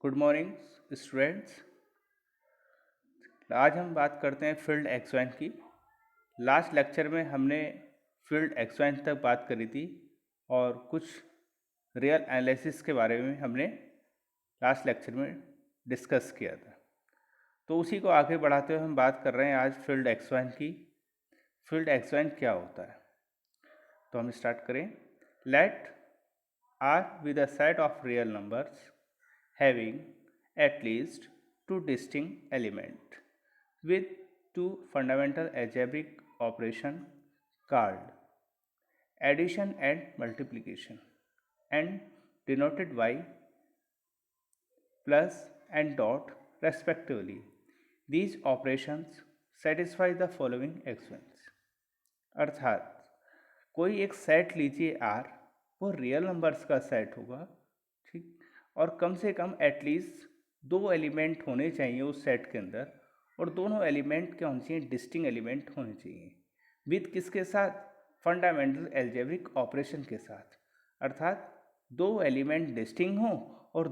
Good morning students. आज हम बात करते हैं फील्ड एक्सवाइन की। लास्ट लेक्चर में हमने फील्ड एक्सवाइन तक बात करी थी और कुछ रियल एनालिसिस के बारे में हमने लास्ट लेक्चर में डिस्कस किया था। तो उसी को आगे बढ़ाते हुए हम बात कर रहे हैं आज फील्ड एक्सवाइन की। फील्ड एक्सवाइन क्या होता है, तो हम स्टार्ट करें। Let R with a set of real numbers having at least two distinct elements with two fundamental algebraic operations called addition and multiplication and denoted by plus and dot respectively. These operations satisfy the following axioms. अर्थात कोई एक set लीजिए R, वो real numbers का set होगा, ठीक, और कम से कम एटलीस्ट दो एलिमेंट होने चाहिए उस सेट के अंदर, और दोनों एलिमेंट क्या होने चाहिए, डिस्टिंक्ट एलिमेंट होने चाहिए। विद किसके साथ, फंडामेंटल एल्जेब्रिक ऑपरेशन के साथ। अर्थात दो एलिमेंट डिस्टिंक्ट हों और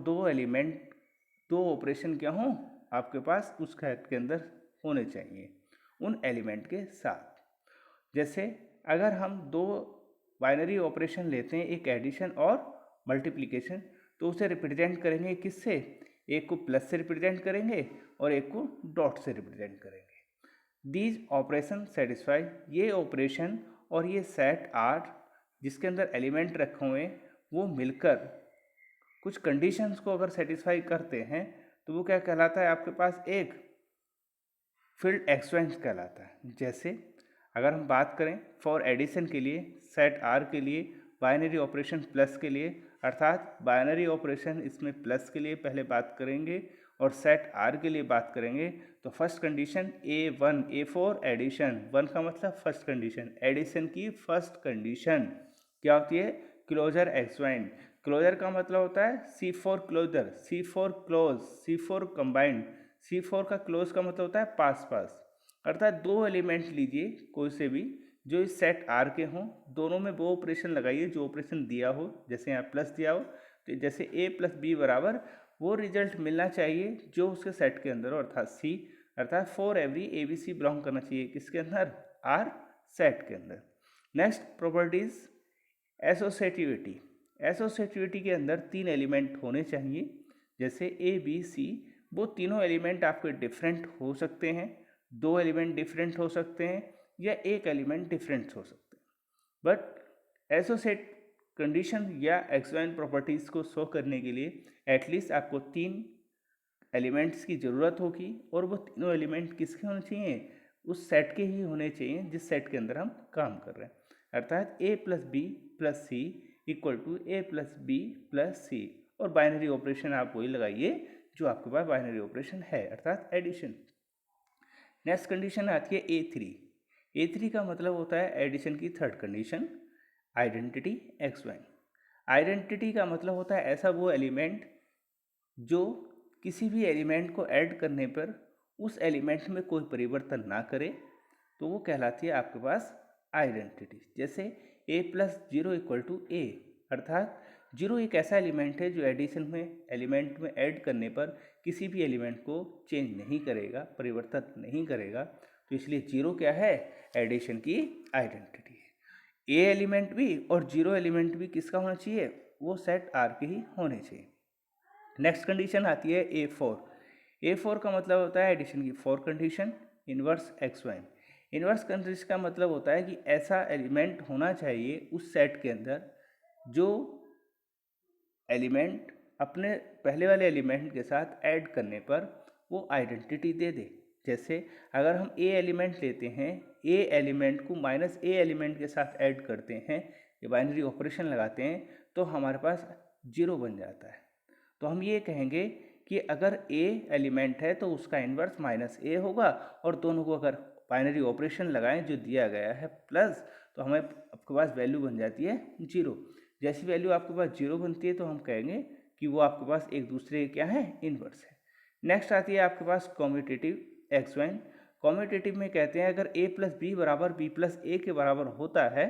दो ऑपरेशन क्या हों आपके पास उस सेट के अंदर होने चाहिए उन एलिमेंट के साथ। जैसे अगर हम दो बाइनरी ऑपरेशन लेते हैं, एक एडिशन और मल्टीप्लिकेशन, तो उसे रिप्रेजेंट करेंगे किससे, एक को प्लस से रिप्रेजेंट करेंगे और एक को डॉट से रिप्रेजेंट करेंगे। दीज ऑपरेशन सेटिस्फाई, ये ऑपरेशन और ये सेट आर जिसके अंदर एलिमेंट रखे हुए हैं वो मिलकर कुछ कंडीशंस को अगर सेटिस्फाई करते हैं तो वो क्या कहलाता है, आपके पास एक फील्ड एक्सवाइन कहलाता है। जैसे अगर हम बात करें फॉर एडिशन के लिए, सेट आर के लिए, बाइनरी ऑपरेशन प्लस के लिए, अर्थात बाइनरी ऑपरेशन इसमें प्लस के लिए पहले बात करेंगे और सेट आर के लिए बात करेंगे। तो first condition A1, A for addition, 1 का मतलब फर्स्ट कंडीशन, एडिशन की फर्स्ट कंडीशन क्या होती है, क्लोजर एक्सवाइन। क्लोजर का मतलब होता है C for closure, C for close, C for combined, C4 का क्लोज का मतलब होता है पास पास। अर्थात दो एलिमेंट लीजिए कोई से भी जो इस सेट आर के हों, दोनों में वो ऑपरेशन लगाइए जो ऑपरेशन दिया हो। जैसे यहाँ प्लस दिया हो तो जैसे A प्लस बी बराबर वो रिजल्ट मिलना चाहिए जो उसके सेट के अंदर हो, अर्थात C, अर्थात for every A B C belong करना चाहिए किसके अंदर, आर सेट के अंदर। Next properties associativity. एसोसिएटिविटी के अंदर तीन एलिमेंट होने चाहिए। जैसे ए बी सी, वो तीनों एलिमेंट आपके डिफरेंट हो सकते हैं, दो एलिमेंट डिफरेंट हो सकते हैं या एक एलिमेंट डिफरेंट हो सकते हैं। बट एसोसिएट कंडीशन या एक्सवाइन प्रॉपर्टीज़ को शो करने के लिए एटलीस्ट आपको तीन एलिमेंट्स की ज़रूरत होगी, और वो तीनों एलिमेंट किसके होने चाहिए, उस सेट के ही होने चाहिए जिस सेट के अंदर हम काम कर रहे हैं। अर्थात A plus b plus c equal to A plus b plus c, और बाइनरी ऑपरेशन आप वही लगाइए जो आपके पास बाइनरी ऑपरेशन है, अर्थात एडिशन। नेक्स्ट कंडीशन आती है A3। A3 का मतलब होता है एडिशन की थर्ड कंडीशन, आइडेंटिटी एक्सवाइन। आइडेंटिटी का मतलब होता है ऐसा वो एलिमेंट जो किसी भी एलिमेंट को ऐड करने पर उस एलिमेंट में कोई परिवर्तन ना करे, तो वो कहलाती है आपके पास आइडेंटिटी। जैसे A plus zero equal to A, अर्थात जीरो एक ऐसा एलिमेंट है जो एडिशन में एलिमेंट में ऐड करने पर किसी भी एलिमेंट को चेंज नहीं करेगा, परिवर्तन नहीं करेगा, तो इसलिए जीरो क्या है, एडिशन की आइडेंटिटी है। ए एलिमेंट भी और जीरो एलिमेंट भी किसका होना चाहिए, वो सेट आर के ही होने चाहिए। नेक्स्ट कंडीशन आती है A4। A4 का मतलब होता है एडिशन की फोर कंडीशन, इनवर्स एक्सवाइन। इनवर्स कंडीशन का मतलब होता है कि ऐसा एलिमेंट होना चाहिए उस सेट के अंदर जो एलिमेंट अपने पहले वाले एलिमेंट के साथ ऐड करने पर वो आइडेंटिटी दे दे। जैसे अगर हम A एलिमेंट लेते हैं, A एलिमेंट को माइनस A एलिमेंट के साथ ऐड करते हैं, ये बाइनरी ऑपरेशन लगाते हैं, तो हमारे पास जीरो बन जाता है। तो हम ये कहेंगे कि अगर A एलिमेंट है तो उसका इन्वर्स माइनस A होगा, और दोनों को अगर बाइनरी ऑपरेशन लगाएं जो दिया गया है प्लस, तो हमें आपके पास वैल्यू बन जाती है जीरो। जैसी वैल्यू आपके पास जीरो बनती है तो हम कहेंगे कि वो आपके पास एक दूसरे क्या है, इन्वर्स है। नेक्स्ट आती है आपके पास कॉम्यूटेटिव एक्सवाइन। कॉम्यूटेटिव में कहते हैं अगर A प्लस बी बराबर बी प्लस ए के बराबर होता है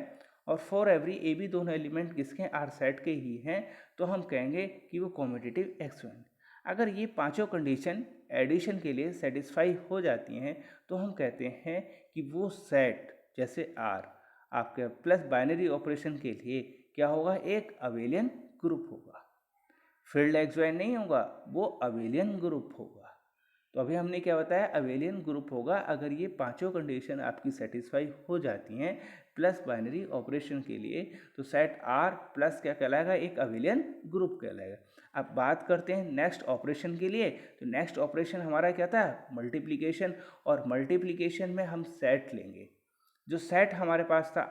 और फॉर एवरी ए बी दोनों एलिमेंट किसके आर सेट के ही हैं, तो हम कहेंगे कि वो कॉम्यूटेटिव एक्सवाइन। अगर ये पांचों कंडीशन एडिशन के लिए सेटिस्फाई हो जाती हैं तो हम कहते हैं कि वो सेट जैसे आर आपके प्लस बाइनरी ऑपरेशन के लिए क्या होगा, एक अबेलियन ग्रुप होगा। फील्ड एक्सवाइन नहीं होगा, वो अबेलियन ग्रुप होगा। तो अभी हमने क्या बताया, अबेलियन ग्रुप होगा अगर ये पांचों कंडीशन आपकी सेटिस्फाई हो जाती हैं प्लस बाइनरी ऑपरेशन के लिए, तो सेट आर प्लस क्या कहलाएगा, एक अबेलियन ग्रुप कहलाएगा। अब बात करते हैं नेक्स्ट ऑपरेशन के लिए। तो नेक्स्ट ऑपरेशन हमारा क्या था, मल्टीप्लिकेशन। और मल्टीप्लिकेशन में हम सेट लेंगे। जो सेट हमारे पास था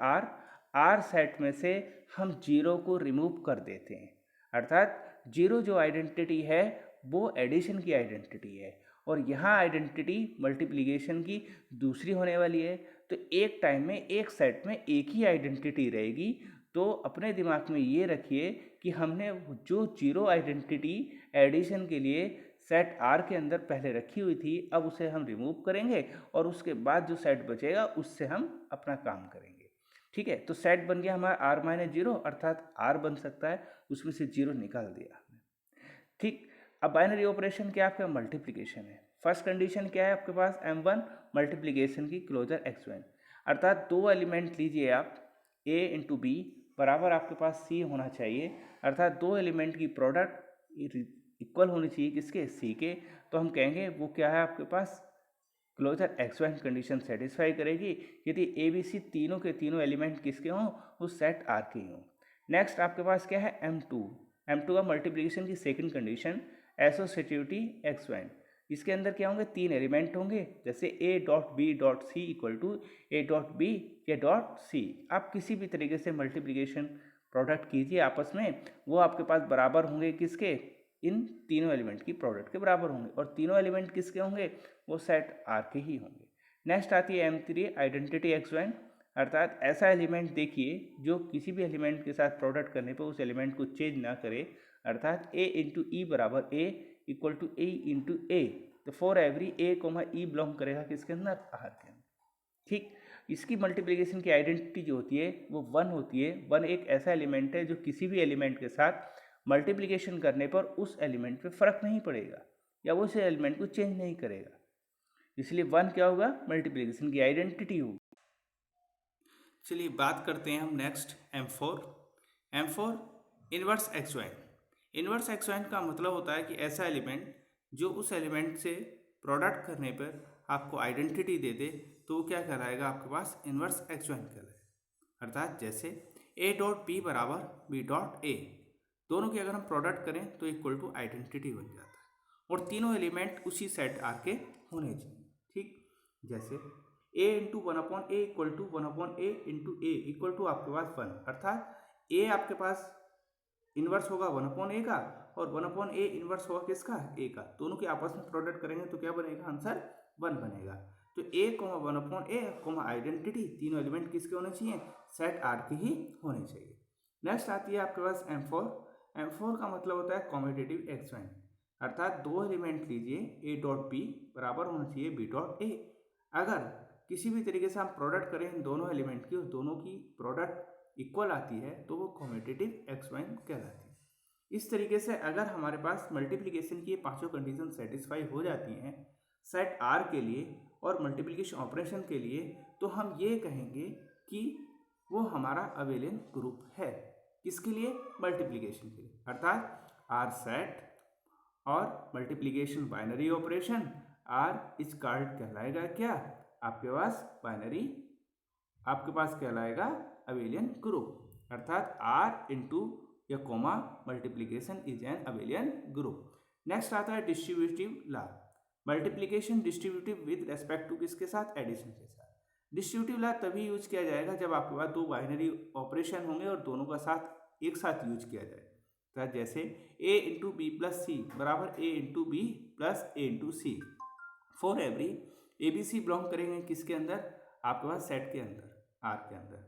आर सेट में से हम जीरो को रिमूव कर देते हैं, अर्थात जीरो जो आइडेंटिटी है वो एडिशन की आइडेंटिटी है और यहाँ आइडेंटिटी मल्टीप्लिकेशन की दूसरी होने वाली है। तो एक टाइम में एक सेट में एक ही आइडेंटिटी रहेगी। तो अपने दिमाग में ये रखिए कि हमने जो जीरो आइडेंटिटी एडिशन के लिए सेट आर के अंदर पहले रखी हुई थी, अब उसे हम रिमूव करेंगे और उसके बाद जो सेट बचेगा उससे हम अपना काम करेंगे। ठीक है, तो सेट बन गया हमारा आर माइनस जीरो, अर्थात आर बन सकता है, उसमें से जीरो निकाल दिया। ठीक, अब बाइनरी ऑपरेशन क्या है, आपका मल्टीप्लिकेशन है। फर्स्ट कंडीशन क्या है आपके पास, m1 मल्टीप्लिकेशन की क्लोजर x1, अर्थात दो एलिमेंट लीजिए आप, a इंटू बी बराबर आपके पास c होना चाहिए, अर्थात दो एलिमेंट की प्रोडक्ट इक्वल होनी चाहिए किसके, c के। तो हम कहेंगे वो क्या है आपके पास, क्लोजर x1 कंडीशन सेटिस्फाई करेगी यदि ए बी सी तीनों के तीनों एलिमेंट किसके हों, उस सेट आर के हों। नेक्स्ट आपके पास क्या है, m2 का मल्टीप्लिकेशन की सेकंड कंडीशन एसोसिएटिविटी x1, इसके अंदर क्या होंगे, तीन एलिमेंट होंगे, जैसे a dot b dot c equal to a dot b या डॉट सी। आप किसी भी तरीके से मल्टीप्लिकेशन प्रोडक्ट कीजिए आपस में, वो आपके पास बराबर होंगे किसके, इन तीनों एलिमेंट की प्रोडक्ट के बराबर होंगे। और तीनों एलिमेंट किसके होंगे, वो सेट आर के ही होंगे। नेक्स्ट आती है m3 आइडेंटिटी x1, अर्थात ऐसा एलिमेंट देखिए जो किसी भी एलिमेंट के साथ प्रोडक्ट करने पर उस एलिमेंट को चेंज ना करे, अर्थात a इंटू ई बराबर a equal to a into a. तो for every a comma e belong करेगा किसके अंदर, आर के अंदर। ठीक, इसकी मल्टीप्लिकेशन की आइडेंटिटी जो होती है वो 1 होती है। 1 एक ऐसा एलिमेंट है जो किसी भी एलिमेंट के साथ मल्टीप्लिकेशन करने पर उस एलिमेंट पे फर्क नहीं पड़ेगा या वो उस एलिमेंट को चेंज नहीं करेगा, इसलिए 1 क्या होगा, मल्टीप्लिकेशन की आइडेंटिटी होगी। चलिए बात करते हैं हम next m4 inverse x1। Inverse x1 का मतलब होता है कि ऐसा एलिमेंट जो उस एलिमेंट से प्रोडक्ट करने पर आपको आइडेंटिटी दे दे, तो वो क्या कहलाएगा, आपके पास इनवर्स x1 कहलाएगा। अर्थात जैसे a डॉट बी बराबर बी डॉट ए, दोनों की अगर हम प्रोडक्ट करें तो इक्वल टू आइडेंटिटी बन जाता है और तीनों एलिमेंट उसी सेट आर के होने चाहिए। ठीक, जैसे a into one upon a equal to one upon a into a equal to आपके पास 1, अर्थात a आपके पास इन्वर्स होगा वन अपॉन ए का और वन अपॉन ए इन्वर्स होगा किसका, a का। दोनों के आपस में प्रोडक्ट करेंगे तो क्या बनेगा, आंसर 1 बनेगा। तो a comma one upon a comma identity, तीनों एलिमेंट किसके होने चाहिए, सेट आर के ही होने चाहिए। नेक्स्ट आती है आपके पास m4 का मतलब होता है कॉम्पिटिटिव x1, अर्थात दो एलिमेंट लीजिए a डॉट बी बराबर होना चाहिए b डॉट ए। अगर किसी भी तरीके से हम प्रोडक्ट करें इन दोनों एलिमेंट की और दोनों की प्रोडक्ट इक्वल आती है तो वो कॉम्पिटिटिव x1 कहलाती है। इस तरीके से अगर हमारे पास मल्टीप्लिकेशन की पांचों कंडीशन सेटिस्फाई हो जाती हैं सेट आर के लिए और मल्टीप्लिकेशन ऑपरेशन के लिए, तो हम ये कहेंगे कि वो हमारा अबेलियन ग्रुप है। किसके लिए, मल्टीप्लिकेशन के लिए, अर्थात आर सेट और multiplication binary operation R is called कहलाएगा क्या, आपके पास बाइनरी, आपके पास कहलाएगा अबेलियन ग्रुप, अर्थात आर इंटू या comma multiplication is an abelian group. Next आता है distributive law, multiplication distributive with respect to किसके साथ, एडिशन के साथ। डिस्ट्रीब्यूटिव लॉ तभी यूज किया जाएगा जब आपके पास दो बाइनरी ऑपरेशन होंगे और दोनों का साथ एक साथ यूज किया जाए। तो जैसे a into B plus C बराबर a into B plus A into C, for every A B C belong करेंगे किसके अंदर, आपके पास सेट के अंदर, आर के अंदर।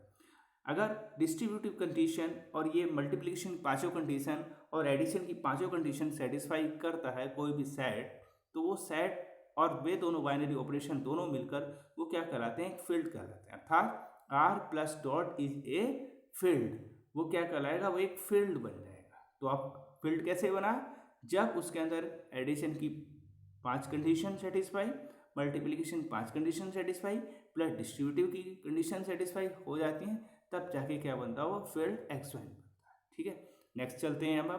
अगर डिस्ट्रीब्यूटिव कंडीशन और ये मल्टीप्लिकेशन पांचों कंडीशन और एडिशन की पांचों कंडीशन सेटिस्फाई करता है कोई भी सेट, तो वो सेट और वे दोनों बाइनरी ऑपरेशन दोनों मिलकर वो क्या कहलाते हैं, एक फील्ड कहलाते हैं। अर्थात R plus dot is a field, वो क्या कहलाएगा, वो एक फील्ड बन जाएगा। तो आप फील्ड कैसे बना, जब उसके अंदर एडिशन की 5 condition satisfy, multiplication 5 condition satisfy plus distributive की कंडीशन सेटिस्फाई हो जाती हैं, तब जाके क्या बनता है, वो फील्ड एक्सवाइन बनता है। ठीक है, नेक्स्ट चलते हैं। अब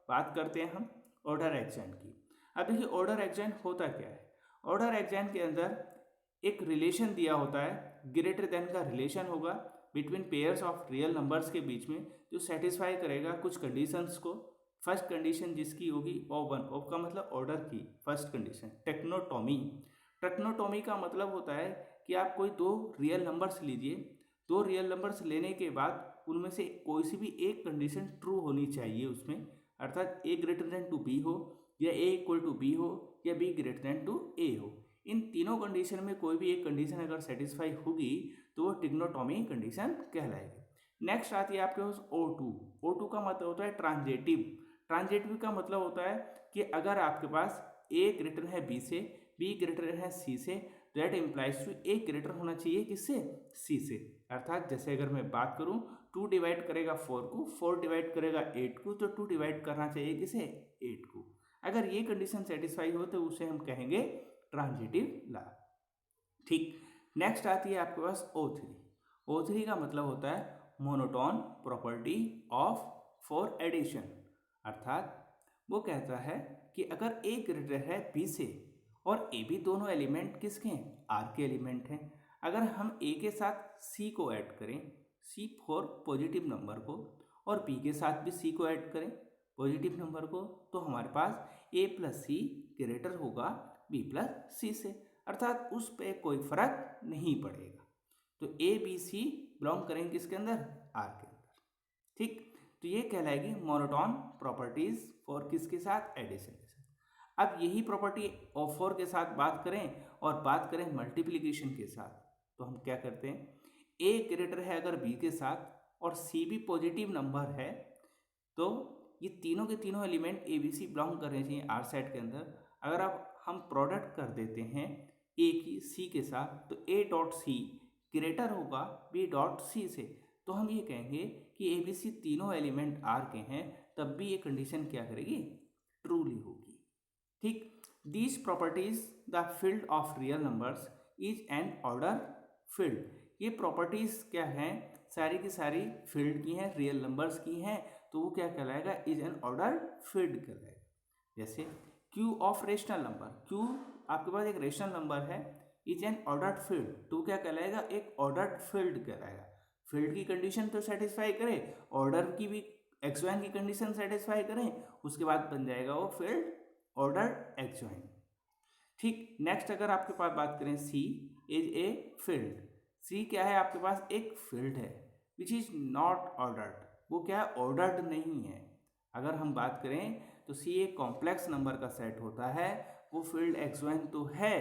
बात करते हैं हम ऑर्डर एक्सवाइन की। अब देखिए ऑर्डर एक्सवाइन होता क्या है। ऑर्डर एक्सवाइन के अंदर एक रिलेशन दिया होता है, ग्रेटर देन का रिलेशन होगा between pairs of real numbers के बीच में, जो सेटिस्फाई करेगा कुछ कंडीशंस को। फर्स्ट कंडीशन जिसकी होगी O1, O का मतलब ऑर्डर की फर्स्ट कंडीशन। टेक्नोटॉमी, टेक्नोटॉमी का मतलब होता है कि आप कोई दो रियल नंबर्स लीजिए, दो रियल नंबर्स लेने के बाद उनमें से कोई सी भी एक कंडीशन ट्रू होनी चाहिए उसमें, अर्थात A greater than to B हो, या A इक्वल टू B हो, या B greater than to A हो। इन तीनों कंडीशन में कोई भी एक कंडीशन अगर सेटिस्फाई होगी तो वो टिग्नोटॉमी कंडीशन कहलाएगी। नेक्स्ट आती है आपके पास O2। O2 का मतलब होता है ट्रांजेटिव। ट्रांजेटिव का मतलब होता है कि अगर आपके पास A ग्रेटर है B से, B ग्रेटर है C से, that implies to A greater होना चाहिए किससे, C से। अर्थात जैसे अगर मैं बात करूं 2 डिवाइड करेगा 4 को, 4 डिवाइड करेगा 8 को, तो 2 डिवाइड करना चाहिए किसे, 8 को। अगर ये कंडीशन सेटिस्फाई हो तो उसे हम कहेंगे ट्रांजिटिव ला। ठीक, नेक्स्ट आती है आपके पास O3। O3 का मतलब होता है monotone property of for addition. अर्थात वो कहता है कि अगर A ग्रेटर है B से और A भी दोनों एलिमेंट किसके हैं, R के एलिमेंट हैं, अगर हम A के साथ C को ऐड करें, C फॉर पॉजिटिव नंबर को, और B के साथ भी C को ऐड करें पॉजिटिव नंबर को, तो हमारे पास A प्लस C ग्रेटर होगा B प्लस C से, अर्थात उस पर कोई फर्क नहीं पड़ेगा। तो A B C बिलोंग करेंगे किसके अंदर, R के अंदर। ठीक, तो ये कहलाएगी मोनोटोन प्रॉपर्टीज फॉर किसके साथ, एडिशन के साथ। अब यही प्रॉपर्टी O4 के साथ बात करें और बात करें मल्टीप्लिकेशन के साथ, तो हम क्या करते हैं, A ग्रेटर है अगर B के साथ और C भी पॉजिटिव नंबर है, तो ये तीनों के तीनों element A B C belong करने चाहिए आर सेट के अंदर। अगर आप हम प्रोडक्ट कर देते हैं ए की सी के साथ, तो ए डॉट सी ग्रेटर होगा बी डॉट सी से, तो हम ये कहेंगे कि ए बी सी तीनों एलिमेंट आर के हैं, तब भी ये कंडीशन क्या करेगी, ट्रूली होगी। ठीक, these properties the field of real numbers is an order field. ये प्रॉपर्टीज क्या हैं, सारी की सारी फील्ड की हैं, रियल नंबर्स की हैं, तो वो क्या कहलाएगा, इज एन ऑर्डर फील्ड कहलाएगा। जैसे Q of rational number, Q आपके पास एक रेशनल नंबर है, इज एन ऑर्डर्ड फील्ड, तो क्या कहलाएगा, एक ऑर्डर्ड फील्ड कहलाएगा। फील्ड की कंडीशन तो सेटिस्फाई करे, ऑर्डर की भी एक्सवाइन की कंडीशन सेटिस्फाई करें, उसके बाद बन जाएगा वो फील्ड ऑर्डर्ड एक्सवाइन। ठीक, नेक्स्ट अगर आपके पास बात करें सी इज ए फील्ड। सी क्या है, आपके पास एक फील्ड है विच इज नॉट ऑर्डर्ड, वो क्या है, ऑर्डर्ड नहीं है। अगर हम बात करें तो सी एक कॉम्प्लेक्स नंबर का सेट होता है, वो फील्ड एक्सवाइन तो है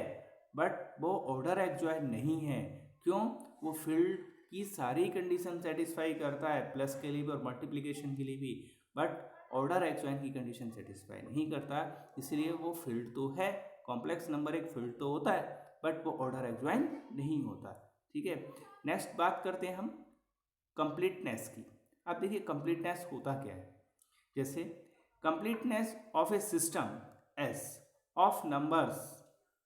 बट वो ऑर्डर एक्सवाइन नहीं है। क्यों, वो फील्ड की सारी कंडीशन सेटिस्फाई करता है, प्लस के लिए भी और मल्टीप्लिकेशन के लिए भी, बट ऑर्डर एक्सवाइन की कंडीशन सेटिस्फाई नहीं करता, इसलिए वो फील्ड तो है, कॉम्प्लेक्स नंबर एक फील्ड तो होता है बट वो ऑर्डर एक्सवाइन नहीं होता। ठीक है, नेक्स्ट बात करते हैं हम कंप्लीटनेस की। अब देखिए कंप्लीटनेस होता क्या है, जैसे completeness of a system S of numbers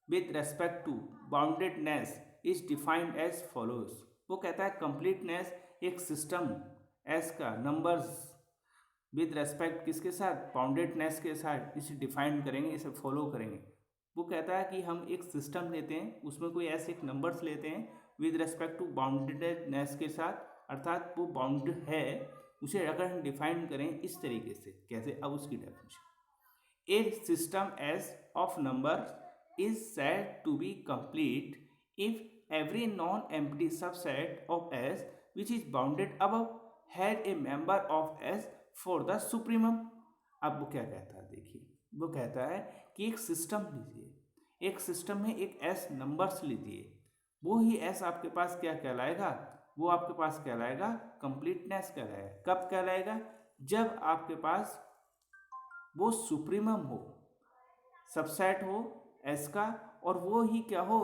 with respect to boundedness is defined as follows. वो कहता है कंप्लीटनेस एक सिस्टम एस का नंबर्स विद रेस्पेक्ट किसके साथ, बाउंडेडनेस के साथ इसे डिफाइन करेंगे, इसे फॉलो करेंगे। वो कहता है कि हम एक सिस्टम लेते हैं, उसमें कोई ऐसे एक नंबर्स लेते हैं विद रेस्पेक्ट टू बाउंडेडनेस के साथ, अर्थात वो बाउंड है, उसे अगर हम डिफाइन करें इस तरीके से, कैसे, अब उसकी definition, a system S of number is said to be complete if every non empty subset of S which is bounded above had a member of S for the supremum. अब वो क्या कहता है, देखिए वो कहता है कि एक सिस्टम लीजिए, एक सिस्टम में एक एस नंबर्स लीजिए, वो ही एस आपके पास क्या कहलाएगा, वो आपके पास कहलाएगा कंप्लीटनेस कहलाएगा। कब कहलाएगा, जब आपके पास वो सुप्रीमम हो, सबसेट हो एस का, और वो ही क्या हो,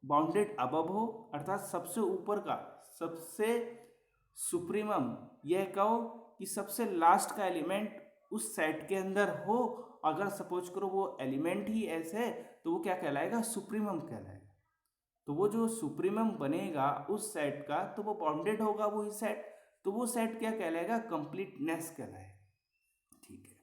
बाउंडेड अबव हो, अर्थात सबसे ऊपर का, सबसे सुप्रीमम, यह कहो कि सबसे लास्ट का एलिमेंट उस सेट के अंदर हो, अगर सपोज करो वो एलिमेंट ही ऐसे है तो वो क्या कहलाएगा, सुप्रीमम कहलाएगा। तो वो जो सुप्रीमम बनेगा उस सेट का, तो वो बाउंडेड होगा वही सेट, तो वो सेट क्या कहलाएगा, कंप्लीटनेस कहलाएगा। ठीक है,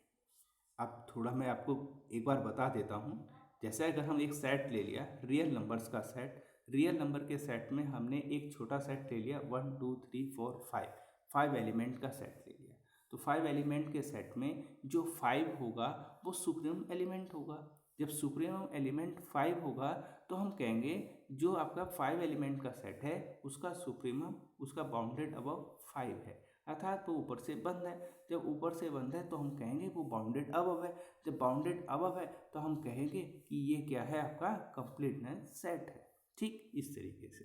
अब थोड़ा मैं आपको एक बार बता देता हूँ। जैसे अगर हम एक सेट ले लिया रियल नंबर्स का सेट, रियल नंबर के सेट में हमने एक छोटा सेट ले लिया 1 2 3 4 5, 5 एलिमेंट का सेट ले लिया। तो 5 एलिमेंट के सेट में जो 5 होगा वो सुप्रीम एलिमेंट होगा। जब सुप्रीम एलिमेंट 5 होगा तो हम कहेंगे जो आपका 5 एलिमेंट का सेट है उसका सुप्रीमम, उसका बाउंडेड अबव 5 है, अर्थात वो ऊपर से बंद है। जब ऊपर से बंद है तो हम कहेंगे वो बाउंडेड अबव है। जब बाउंडेड अबव है तो हम कहेंगे कि ये क्या है, आपका कंप्लीटनेस सेट है। ठीक इस तरीके से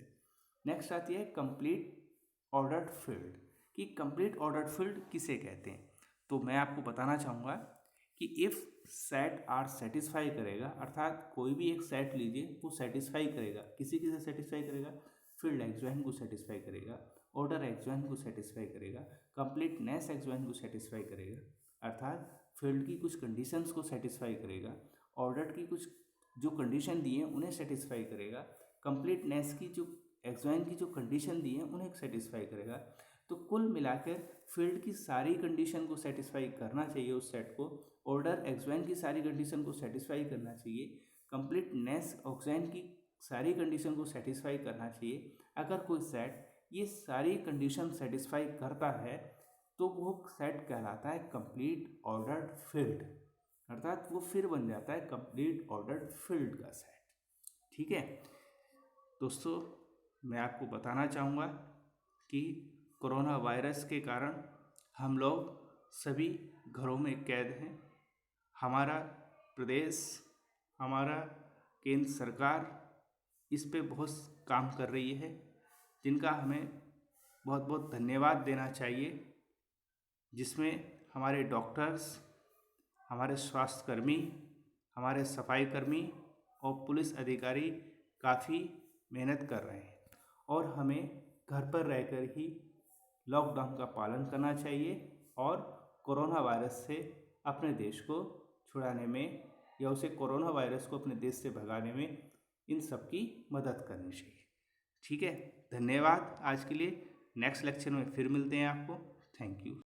नेक्स्ट आती है कंप्लीट ऑर्डर्ड फील्ड, कि कंप्लीट ऑर्डर्ड फील्ड किसे कहते हैं। तो मैं आपको बताना चाहूँगा कि इफ़ सेट आर सेटिस्फाई करेगा, अर्थात कोई भी एक सेट लीजिए वो सेटिस्फाई करेगा, किसी किसे सेटिस्फाई करेगा, फील्ड एक्स1 को सेटिस्फाई करेगा, ऑर्डर एक्स1 को सेटिस्फाई करेगा, कंप्लीटनेस एक्स1 को सेटिस्फाई करेगा, अर्थात फील्ड की कुछ कंडीशंस को सेटिस्फाई करेगा, ऑर्डर की कुछ जो कंडीशन दी है उन्हें सेटिस्फाई करेगा, कंप्लीटनेस की जो एक्स1 की जो कंडीशन दी है उन्हें सेटिस्फाई करेगा। तो कुल मिलाकर फील्ड की सारी कंडीशन को सेटिस्फाई करना चाहिए उस सेट को, ऑर्डर एक्स1 की सारी कंडीशन को सेटिस्फाई करना चाहिए, कंप्लीटनेस एक्स1 की सारी कंडीशन को सेटिस्फाई करना चाहिए। अगर कोई सेट ये सारी कंडीशन सेटिस्फाई करता है तो वो सेट कहलाता है कंप्लीट ऑर्डर्ड फील्ड, अर्थात वो फिर बन जाता है कंप्लीट ऑर्डर्ड फील्ड का सेट। ठीक है दोस्तों, मैं आपको बताना चाहूँगा कि कोरोना वायरस के कारण हम लोग सभी घरों में कैद हैं। हमारा प्रदेश, हमारा केंद्र सरकार इस पे बहुत काम कर रही है, जिनका हमें बहुत बहुत धन्यवाद देना चाहिए, जिसमें हमारे डॉक्टर्स, हमारे स्वास्थ्यकर्मी, हमारे सफाई कर्मी और पुलिस अधिकारी काफ़ी मेहनत कर रहे हैं और हमें घर पर रहकर ही लॉकडाउन का पालन करना चाहिए और कोरोना वायरस से अपने देश को छुड़ाने में या उसे कोरोना वायरस को अपने देश से भगाने में इन सब की मदद करनी चाहिए। ठीक है, धन्यवाद आज के लिए। नेक्स्ट लेक्चर में फिर मिलते हैं आपको। Thank you.